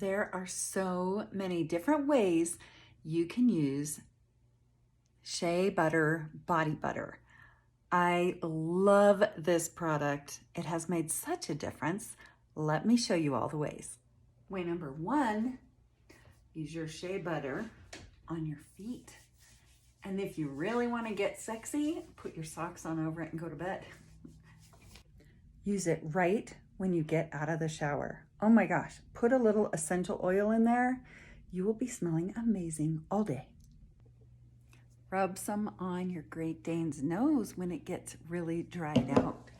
There are so many different ways you can use Shea Butter Body Butter. I love this product. It has made such a difference. Let me show you all the ways. Way number one, use your shea butter on your feet. And if you really want to get sexy, put your socks on over it and go to bed. Use it right when you get out of the shower. Oh my gosh, put a little essential oil in there. You will be smelling amazing all day. Rub some on your Great Dane's nose when it gets really dried out.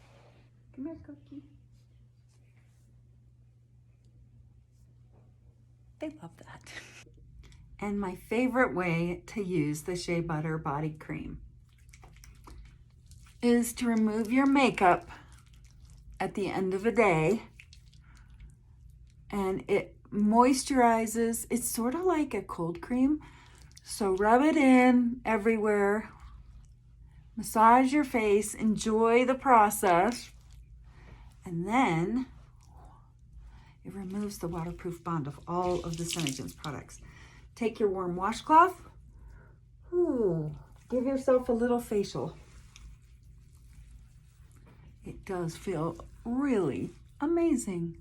Come here, Cookie. They love that. And my favorite way to use the Shea Butter Body Cream is to remove your makeup at the end of a day, and it moisturizes. It's sort of like a cold cream, so rub it in everywhere, massage your face, enjoy the process, and then it removes the waterproof bond of all of the SeneGence products. Take your warm washcloth, give yourself a little facial. It does feel really amazing.